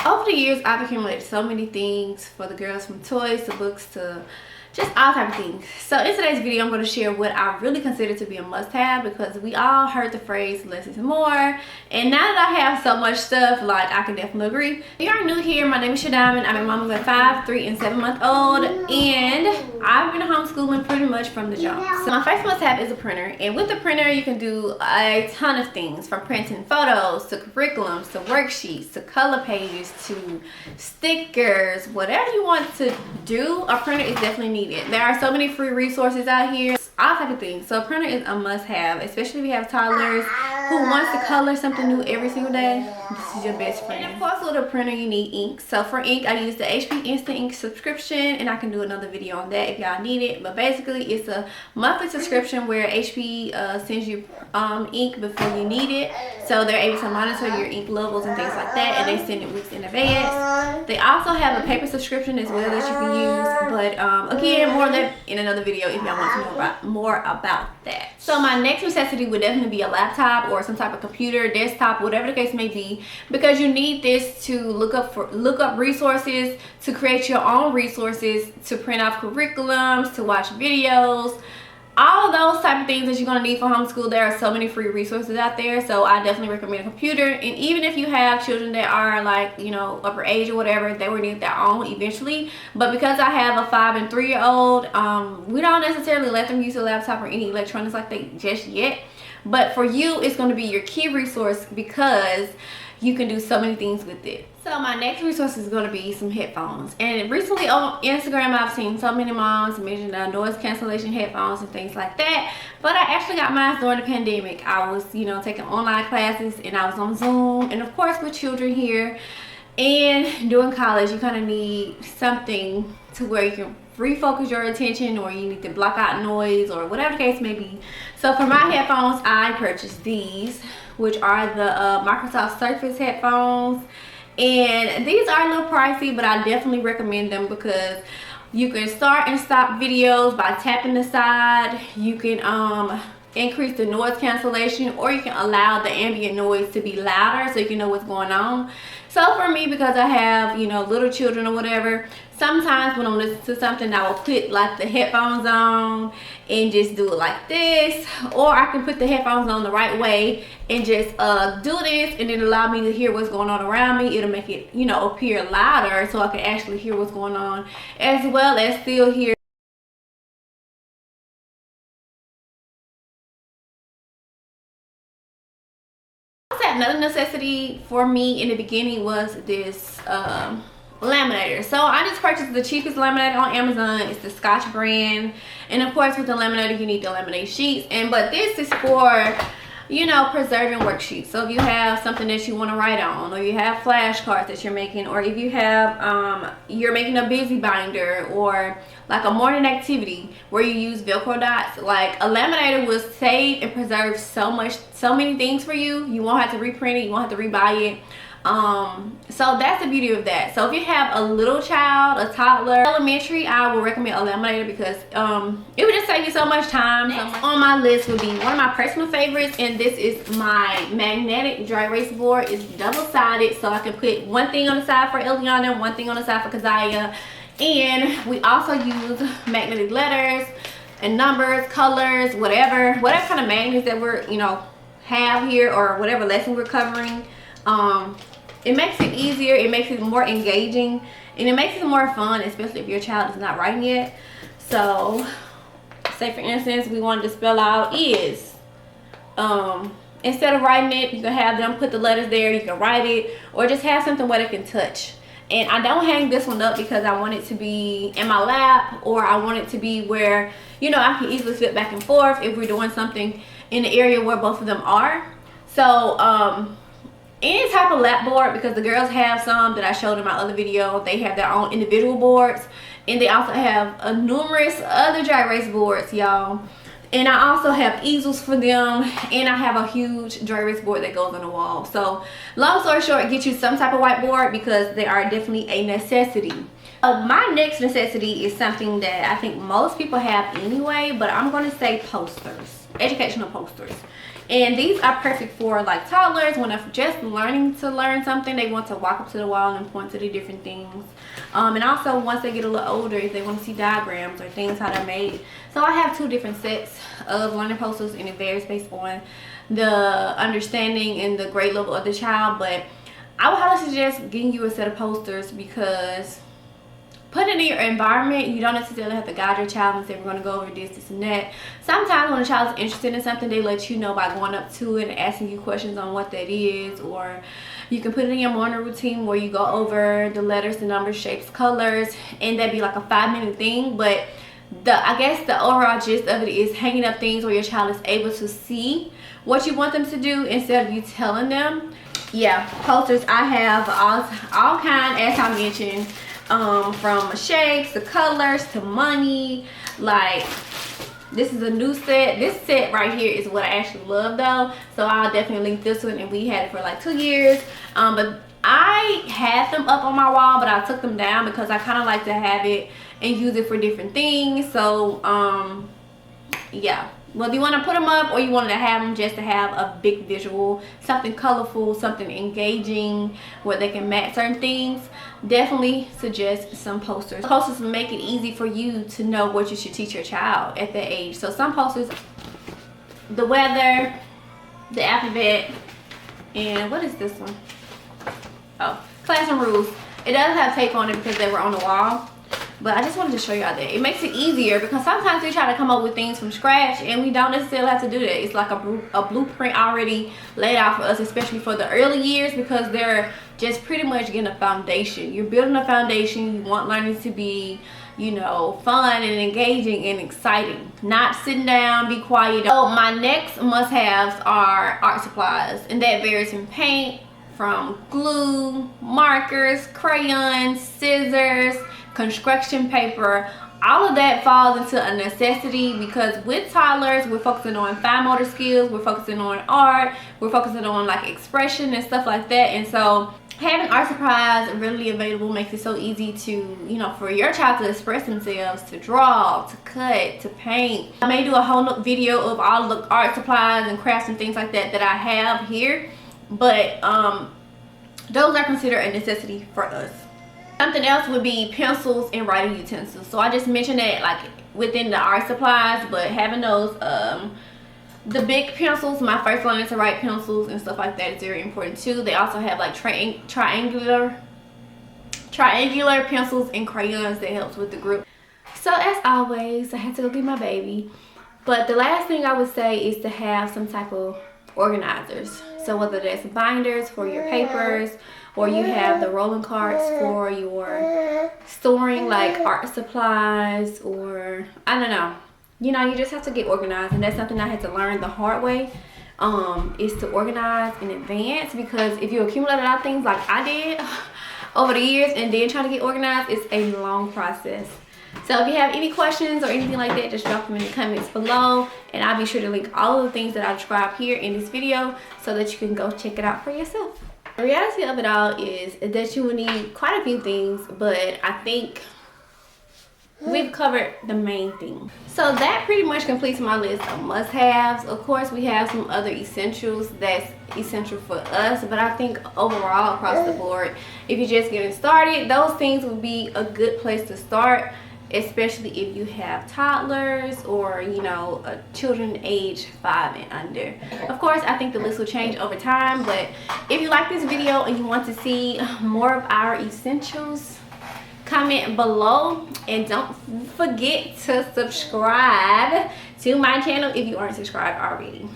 Over the years, I've accumulated so many things for the girls, from toys to books to just all type of things. So in today's video, I'm going to share what I really consider to be a must-have, because we all heard the phrase less is more, and now that I have so much stuff, like, I can definitely agree. If you are new here, my name is Shadamon. I'm a mom of a 5, 3, and 7-month-old, and I've been homeschooling pretty much from the jump. So my first must-have is a printer, and with the printer you can do a ton of things, from printing photos to curriculums to worksheets to color pages to stickers. Whatever you want to do, a printer is definitely needed. There are so many free resources out here, all type of things. So a printer is a must-have, especially if you have toddlers who wants to color something new every single day. This is your best friend. And of course, with a printer you need ink. So for ink, I use the HP Instant Ink subscription, and I can do another video on that if y'all need it. But basically, it's a monthly subscription where HP sends you ink before you need it, so they're able to monitor your ink levels and things like that, and they send it weeks in advance. They also have a paper subscription as well that you can use, but again, more of that in another video if y'all want to know more about that. So my next necessity would definitely be a laptop or some type of computer, desktop, whatever the case may be, because you need this to look up resources, to create your own resources, to print off curriculums, to watch videos, all of those type of things that you're going to need for homeschool. There are so many free resources out there, so I definitely recommend a computer. And even if you have children that are, like, you know, upper age or whatever, they will need their own eventually. But because I have a 5 and 3-year-old, we don't necessarily let them use a laptop or any electronics like that just yet. But for you, it's going to be your key resource, because you can do so many things with it. So my next resource is going to be some headphones. And recently on Instagram, I've seen so many moms mention noise cancellation headphones and things like that. But I actually got mine during the pandemic. I was, you know, taking online classes, and I was on Zoom, and of course with children here. And during college, you kind of need something to where you can refocus your attention, or you need to block out noise, or whatever the case may be. So for my headphones, I purchased these, which are the Microsoft Surface headphones. And these are a little pricey, but I definitely recommend them, because you can start and stop videos by tapping the side. You can increase the noise cancellation, or you can allow the ambient noise to be louder so you can know what's going on. So for me, because I have, you know, little children or whatever, sometimes when I'm listening to something, I will put like the headphones on and just do it like this, or I can put the headphones on the right way and just do this, and then allow me to hear what's going on around me. It'll make it, you know, appear louder, so I can actually hear what's going on, as well as still hear. Another necessity for me in the beginning was this laminator. So I just purchased the cheapest laminator on Amazon. It's the Scotch brand, and of course with the laminator you need to laminate sheets, but this is for, you know, preserving worksheets. So if you have something that you want to write on, or you have flashcards that you're making, or if you have you're making a busy binder, or like a morning activity where you use Velcro dots, like, a laminator will save and preserve so many things for you. You won't have to reprint it, you won't have to rebuy it. So that's the beauty of that. So if you have a little child, a toddler, elementary, I would recommend a laminator, because it would just save you so much time. Next on my list would be one of my personal favorites, and this is my magnetic dry erase board. It's double-sided, so I can put one thing on the side for Eliana and one thing on the side for Keziah. And we also use magnetic letters and numbers, colors, whatever kind of magnets that we're, you know, have here, or whatever lesson we're covering. It makes it easier, it makes it more engaging, and it makes it more fun, especially if your child is not writing yet. So say for instance we wanted to spell out is, instead of writing it, you can have them put the letters there, you can write it, or just have something where they can touch. And I don't hang this one up because I want it to be in my lap, or I want it to be where, you know, I can easily flip back and forth if we're doing something in the area where both of them are. So any type of lap board, because the girls have some that I showed in my other video. They have their own individual boards, and they also have numerous other dry erase boards, y'all. And I also have easels for them, and I have a huge dry erase board that goes on the wall. So long story short, get you some type of whiteboard, because they are definitely a necessity. My next necessity is something that I think most people have anyway, but I'm going to say posters, educational posters. And these are perfect for like toddlers when they're just learning to learn something. They want to walk up to the wall and point to the different things. And also once they get a little older, if they want to see diagrams or things how they're made. So I have 2 different sets of learning posters, and it varies based on the understanding and the grade level of the child. But I would highly suggest getting you a set of posters, because putting it in your environment, you don't necessarily have to guide your child and say we're going to go over this and that. Sometimes when a child is interested in something, they let you know by going up to it and asking you questions on what that is. Or you can put it in your morning routine where you go over the letters, the numbers, shapes, colors, and that'd be like a 5-minute thing. But I guess the overall gist of it is hanging up things where your child is able to see what you want them to do instead of you telling them. Yeah, posters, I have all kind, as I mentioned, from shapes to colors to money. Like, this is a new set. This set right here is what I actually love though, so I'll definitely link this one, and we had it for like 2 years. But I had them up on my wall, but I took them down because I kind of like to have it and use it for different things. So yeah, whether you want to put them up or you wanted to have them just to have a big visual, something colorful, something engaging where they can match certain things, definitely suggest some posters. Posters make it easy for you to know what you should teach your child at that age. So some posters, the weather, the alphabet, and what is this one? Oh, classroom rules. It does have tape on it because they were on the wall, but I just wanted to show y'all that. It makes it easier because sometimes we try to come up with things from scratch and we don't necessarily have to do that. It's like a blueprint already laid out for us, especially for the early years, because they're just pretty much getting a foundation. You're building a foundation. You want learning to be, you know, fun and engaging and exciting, not sitting down, be quiet. So my next must-haves are art supplies, and that varies from paint, from glue, markers, crayons, scissors, construction paper. All of that falls into a necessity because with toddlers, we're focusing on fine motor skills, we're focusing on art, we're focusing on like expression and stuff like that. And so having art supplies readily available makes it so easy to, you know, for your child to express themselves, to draw, to cut, to paint. I may do a whole video of all the art supplies and crafts and things like that that I have here, but those are considered a necessity for us. Something else would be pencils and writing utensils. So I just mentioned that like within the art supplies, but having those the big pencils, my first learning to write pencils and stuff like that is very important too. They also have like triangular pencils and crayons that helps with the grip. So as always, I had to go get my baby. But the last thing I would say is to have some type of organizers. So whether that's binders for your papers, or you have the rolling carts for your storing like art supplies, or I don't know, you know, you just have to get organized. And that's something I had to learn the hard way, is to organize in advance, because if you accumulate a lot of things like I did over the years and then try to get organized, it's a long process. So if you have any questions or anything like that, just drop them in the comments below, and I'll be sure to link all of the things that I described here in this video so that you can go check it out for yourself. The reality of it all is that you will need quite a few things, but I think we've covered the main thing. So that pretty much completes my list of must-haves. Of course, we have some other essentials that's essential for us, but I think overall across the board, if you're just getting started, those things would be a good place to start, especially if you have toddlers or, you know, children age 5 and under. Of course, I think the list will change over time, but if you like this video and you want to see more of our essentials, comment below, and don't forget to subscribe to my channel if you aren't subscribed already.